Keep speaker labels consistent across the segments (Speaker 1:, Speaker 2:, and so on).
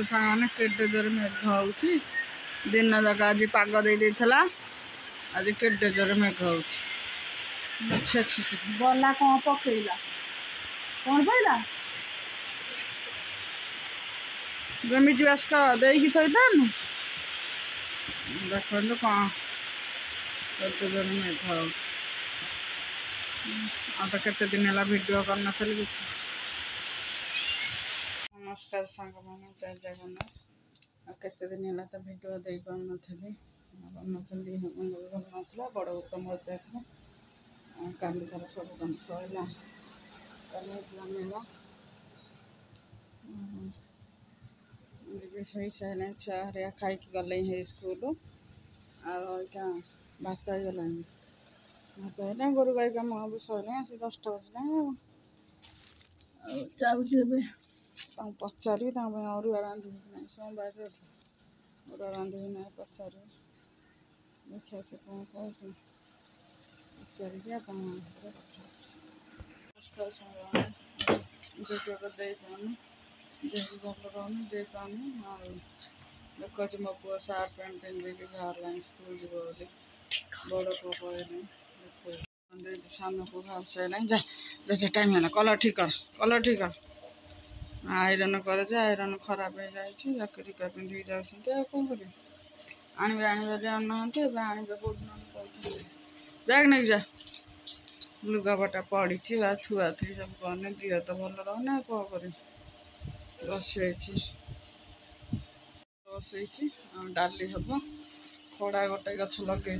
Speaker 1: सामने केटे जोर मेघ होउची दिन जाक आज पाग दे देथला आज केटे जोर मेघ होउची गला कौन पकईला कौन पाइला गमिज बास्क देकी थोन देखो कौन केटे जोर मेघ हो तो केते दिन है वीडियो करना कि नमस्कार सांग मैंने जय जगन्नाथ केते दिन है तो वीडियो दे पार नी ना बड़ उत्तम जाता काली तार सब कम सरला मेला सही छुआ हरिया खाई गले स्कूल आईका भात गला भात है गोरु गाई कम अब सरला आस 10टा बजला पचारि अरुआ रांधि ना सोमवार अरुआ रांधि ना पचारि देखिए से कौन कह पचारिक नमस्कार वीडियो दे पानी देह भल रोनी दे पानी देखो मो पु सार्ट पैंट पिंधिक बाहर स्कूल जीव बड़ पु कहले सान पु बाहर सारे जा टाइम है कलर ठीक कर आईरन करे आईरन खराब हो जाए जैकेटा पिंधिक जाऊँ कौन कर आने आने बैग नहीं जा लुगापटा पड़ी छुआ थी सब कहने दिह तो भल रहा कौन कर बसई डाली हम खड़ा गोटे गछ लगे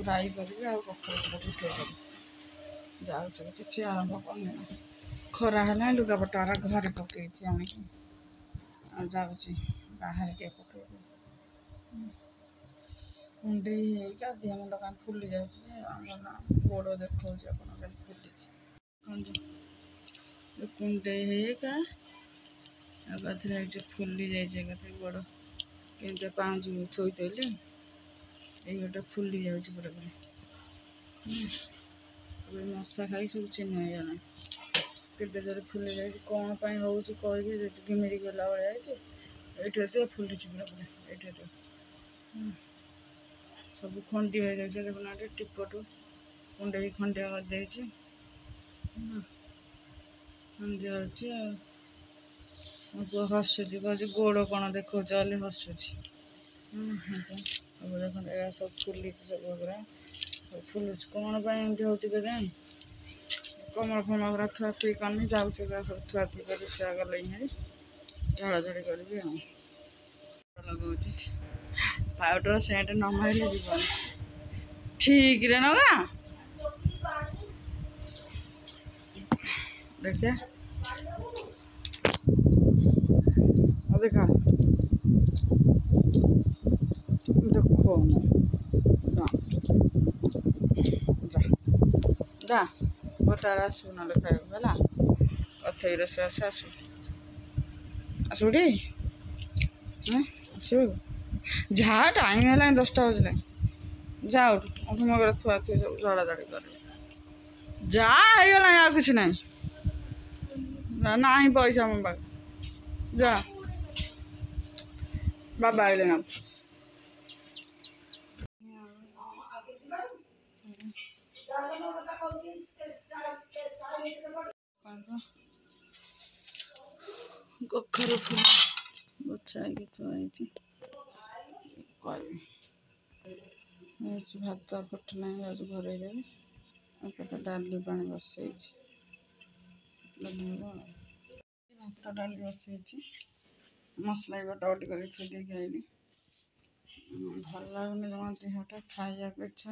Speaker 1: राई करी कखर पिठे कर जाऊँ कि आरंभ करनी खरा है लुगापटा घरे पकई आनिकी जाऊँ बाहर के पकई कुंडे दिह मुंड कहीं फुली जाए गोड़ देखा फुली कुंडे फुली जाए गोड़ के पाँच थोदेली ये गोटे फुली जाऊँ पूरा पूरा मशा खाई सब चिन्ह होगा केटे जोर फुली जाए कौन हो कह घिमिरी गला भाई ये फुली पूरा पूरा ये सब खंडी हो जाए देखना टिपटू कुंडे खंडिया कर खंडिया पु हसुची कह गोड़ कौन देखा हसुची देख सब फुली सब पूरा फुलु कौन हो कमर फमर थुआ थी करनी जाऊँ सब थुआ थी कर छुआ गले झड़ाझड़ी करी लगा पाउडर सेंट न मारे जीवन ठीक रे नगा देखिए देखा देखो जा गोटार आसू ना खाला अथई रस आसू आसुटी आसू जा टाइम है 10टा बजला जाओ मगर थुआ थी सब झड़ाझड़ी कर जा आ कुछ ना ना पैसा मो पास जा बाबा आइले ना कखर फुल बच्चा भात पठना घर देवी डाली पा बसई भात डाली बसई मसला बटा बटी कर थोड़ी आईली भल लगुनि जमा देहटा खाया इच्छा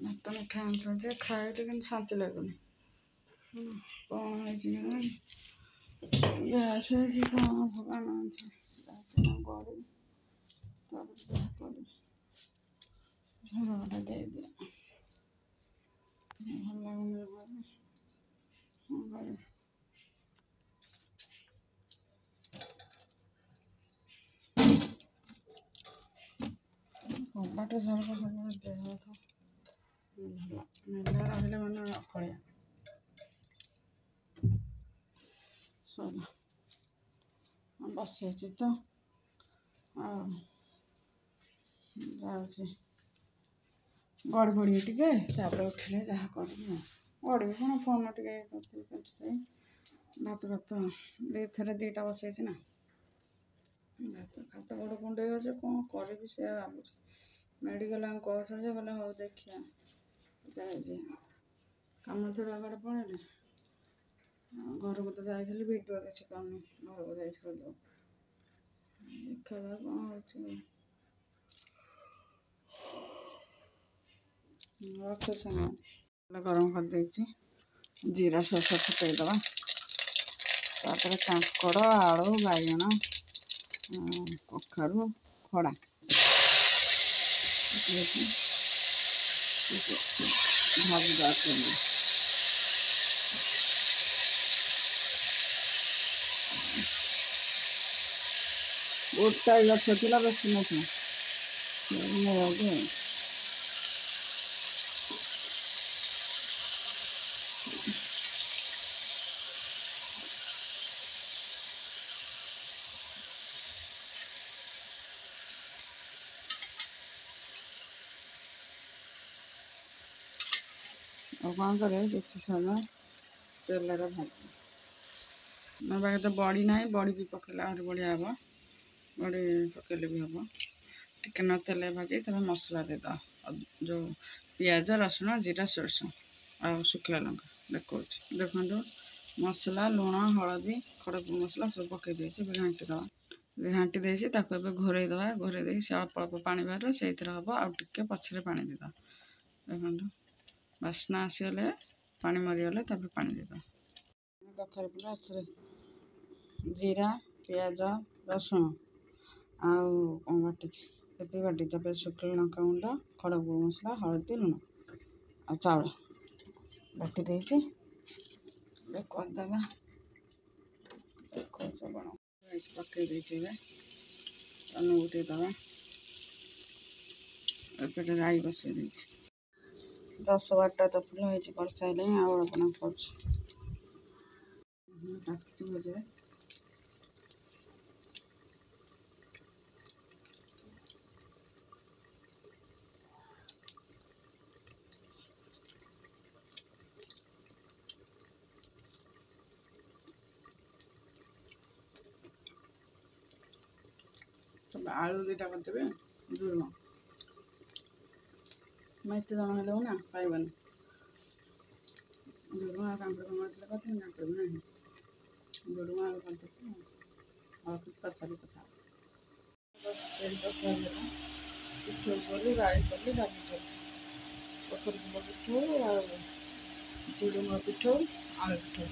Speaker 1: भात मिठा आनी खाए कि शांति लगुनि कौन गैस कौन भगवान गड़ी झड़ाटा दे दिया भल लगुनि कबाट झरका सब देह मेला रही मैंने अकड़िया सर ବସିଛି ତ ଆଉ ଯାଉଛି ଗଡ଼ି ପଡ଼ିବି ଟିକେ ତାପରେ ଉଠିଲେ ଯାହା କରିବି ଗଡ଼ିବି କ'ଣ ଫୋନ୍ ଟିକେ କରିଥିବି ଭାତ ଏଥର ଦୁଇଟା ବସେଇଛି ନା ହାତ ଗୋଡ଼ କୁଣ୍ଡେଇ ହେଉଛି କ'ଣ କରିବି ସେ ଭାବୁଛି ମେଡ଼ିକାଲ ଆମେ କହୁଛନ୍ତି ଯେ କହିଲେ ହଉ ଦେଖିବା ଯାଇଛି କାମ ଥିଲା କୁଆଡ଼େ ପଳେଇଲେ ଘରକୁ ତ ଯାଇଥିଲି ଭିଡ଼ିଓ କିଛି କରୁନି ଘରକୁ ଯାଇଛି କହିଲେ ଦେଖାଯାଉ କ'ଣ ହେଉଛି ରଖ ସାଙ୍ଗେ ଗରମ କରିଦେଇଛି ଜିରା ସୋରିଷ ଫୁଟେଇଦେବା ତାପରେ କାଙ୍କଡ଼ ଆଳୁ ବାଇଗଣ କଖାରୁ ଖଡ଼ା ଭାଜିଦେବା ତେଲ ଗୋଟା ଗଛ ଥିଲା ବେଶୀ ନଥିଲା ନେଇଯାଉଛି ଆଉ କ'ଣ କରିବେ କିଛି ସମୟ ତେଲରେ ଭାଜି ମୋ ପାଖରେ ତ ବଡ଼ି ନାହିଁ ବଡ଼ି ବି ପକେଇଲେ ଆହୁରି ବଢ଼ିଆ ହେବ ବଡ଼ି ପକେଇଲେ ବି ହେବ ଟିକେ ନ ତେଲ ଭାଜି ତାପରେ ମସଲା ଦେଇଦେବା ଯେଉଁ ପିଆଜ ରସୁଣ ଜିରା ସୋରିଷ ଆଉ ଶୁଖିଲା ଲଙ୍କା ଦେଖନ୍ତୁ ମସଲା ଲୁଣ ହଳଦୀ ଖଡ଼ଗ ମସଲା ସବୁ ପକେଇ ଦେଇଛି ଏବେ ଘାଣ୍ଟି ଦେଇଛି ତାକୁ ଏବେ ଘୋରେଇ ଦେବା ଘୋରେଇ ଦେଇକି ସେ ଅଳ୍ପ ଅଳ୍ପ ପାଣି ବାହାରିବ ସେଇଥିରେ ହେବ ଆଉ ଟିକେ ପଛରେ ପାଣି ଦେଇଦେବା ଦେଖନ୍ତୁ ବାସ୍ନା ଆସିଗଲେ ପାଣି ମରିଗଲେ ତାପରେ ପାଣି ଦେଇଦେବା କଖାରୁ ଫୁଲ ଏଥିରେ ଜିରା ପିଆଜ ରସୁଣ ଆଉ କ'ଣ ବାଟିଛି ଏତିକି ବାଟିଛି ତାପରେ ଶୁଖିଲା ଲଙ୍କା ଗୁଣ୍ଡ ଖଡ଼ଗ ମସଲା ହଳଦୀ ଲୁଣ ଆଉ ଚାଉଳ ବାଟି ଦେଇଛି ଏବେ କରିଦେବା ପକେଇ ଦେଇଛି ଏବେ ତନୁ ଉଠେଇଦେବା ଏପଟେ ରାଇ ବସେଇ ଦେଇଛି 10-12ଟା ତ ଫୁଲ ହେଇଛି କରିସାରିଲେଣି ଆଉ ଅଳ୍ପ କରୁଛି ଡାକିଛି ଭୋଜିରେ ଆଳୁ ଦୁଇଟା କରିଦେବେ ଝୁଡ଼ୁଙ୍ଗ ମୁଁ ଏତେ ଜଣ ହେଲେ ନା ପାଇବନି ଝୁଡ଼ୁଙ୍ଗ ଆଉ କାଙ୍କଡ଼ ଥିଲେ କରିଥିଲି କାଙ୍କଡ଼ ବି ନାହିଁ ଝୁଡ଼ୁଙ୍ଗ ଆଳୁ କରିଦେବି ଆଉ କିଛି ପଚାରି କଥା ପିଠଉ କଲି ରାଇ କଲି ଡାଲି କଲି କଖାରୁ ଫୁଲ ପିଠଉ ଆଉ ଝୁଡ଼ୁଙ୍ଗ ପିଠଉ ଆଳୁ ପିଠଉ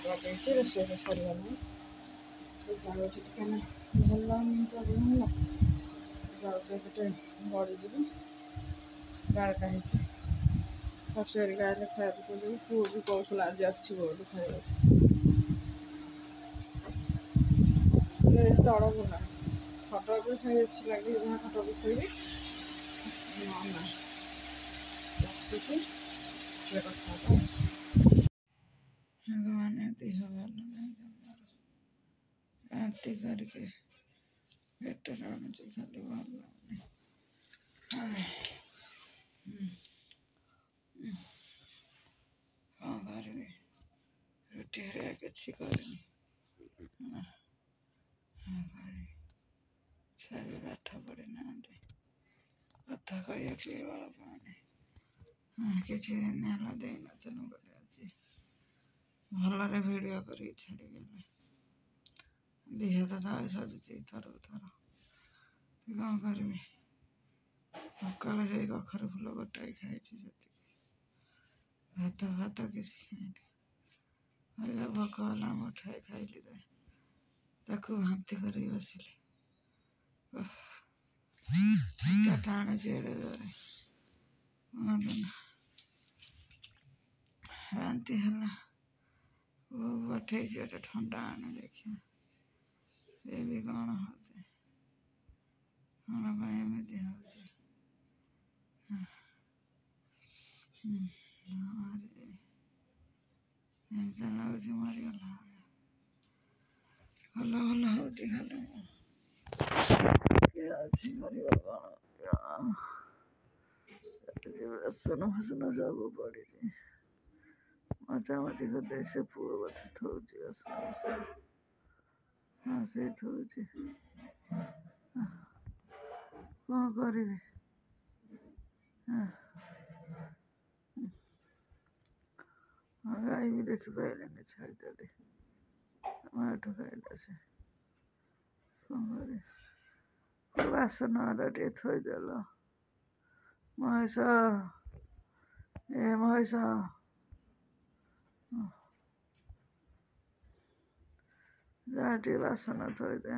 Speaker 1: କରିଦେଇଛି ରୋଷେଇ ସରିଗଲାଣି ଯାଉଛି ଟିକେ ଭଲ ଲାଗୁନି ହେଲା ଯାଉଛି ଗୋଟେ ବଢ଼ିଯିବି ବାରଟା ହେଇଛି ଶାଶୁ ହେରିକା ହେଲେ ଖାଇବାକୁ ଦେବି ପୁଅ ବି କହୁଥିଲା ଆଜି ଆସିବ ବୋଲି ଖାଇବାକୁ ତଳ ବୁଲା ଖଟ ଉପରେ ସେଇ ଏସି ଲାଗି ଯାହା ଖଟ ଉପରେ ଶୋଇବି ନା ରଖୁଛି ସେ କଥା ଭଗବାନ ଦେହ ଭଲ ନାହିଁ ଜମାରୁ ବାନ୍ତି କରିକି ପେଟ ଟାଣୁଛି ଖାଲି ଭଲ ଲାଗୁନି କ'ଣ କରିବି ରୁଟି ହେରିକା କିଛି କରିନି ଛୁଆ ବି ପାଠ ପଢ଼ିନାହାନ୍ତି କଥା କହିବାକୁ ବଳ ପାଉନି କିଛି ଦିନ ହେଲା ଦେଇନଥିଲୁ ବୋଲି ଆଜି ଭଲରେ ଭିଡ଼ିଓ କରିକି ଛାଡ଼ିଗଲେ ଦେହ ତ ତାଳି ସଜୁଛି ଥରକୁ ଥର କ'ଣ କରିବି ସକାଳେ ସେଇ କଖାରୁ ଫୁଲ ଗୋଟାଏ ଖାଇଛି ସେତିକି ଭାତ କିଛି ଖାଇନି ଭୋକ ହେଲା ମୁଠାଏ ଖାଇଲି ତାକୁ ବାନ୍ତି କରିକି ବସିଲି ଟାଣୁଛି ଏଡ଼େ ଜୋରେ ବାନ୍ତି ହେଲା ବୋଉ ପଠେଇଛି ଗୋଟେ ଥଣ୍ଡା ଆଣି ଦେଖିବା ସେ ବି କ'ଣ ହେଉଛି କ'ଣ ପାଇଁ ଏମିତି ହେଉଛି ଏମିତି ଲାଗୁଛି ମରିଗଲା ଭଲ che oggi arrivavano sono ସବୁ ପଡ଼ିଛି ମାଥାମାଟିକୁ ଦେଇ ସେ ପୁଅ ବୋଧେ ଥଉଛି ହଁ ସେଇ ଥଉଛି କ'ଣ କରିବି ଗାଈ ବି ଦେଖିପାରିଲିନି ଛାଡ଼ିଦେଲି ମାଠୁ ଖାଇଲା ସେ କ'ଣ କରିବି ବାସନ ଗୁଡ଼ା ଟିକେ ଥୋଇଦେଲ ମହେଶ ଏ ମହେଶ ଯାହା ଟିକେ ବାସନ ଥୋଇଦେ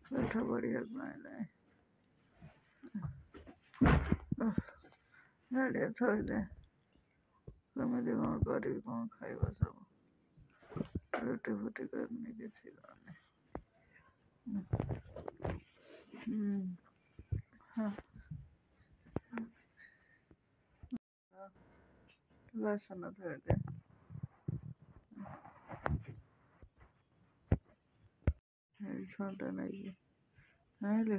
Speaker 1: ପାଠ ପଢ଼ିବାକୁ ଆଇଲାଣି ଯାହା ଟିକେ ଥୋଇଦେ କେମିତି କ'ଣ କରିବି କ'ଣ ଖାଇବ ସବୁ ରୁଟି ଫୁଟି କରିନି କିଛି କରିନି ହଁ ବାସନ ଥୋଇଦେ ଛୁଆଟା ନେଇକି ଆଇଲୁ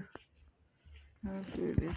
Speaker 1: ପିଇଲି